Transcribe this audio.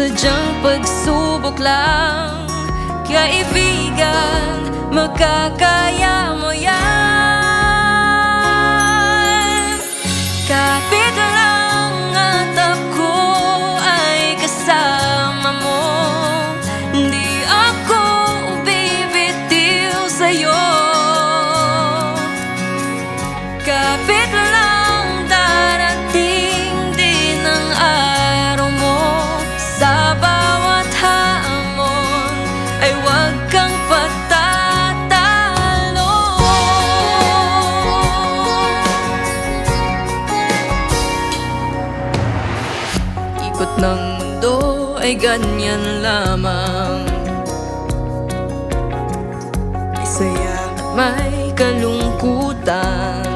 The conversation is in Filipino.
sadyang pagsubok lang. Kaibigan, makakaya mo yan. Kapit lang at ako ay kasama mo. Di ako bibitiw sa'yo. Kapit lang, darating din ang araw mo. Sa bawat hamon ay huwag kang patatalo. Ikot ng mundo ay ganyan lamang. May saya, may kalungkutan.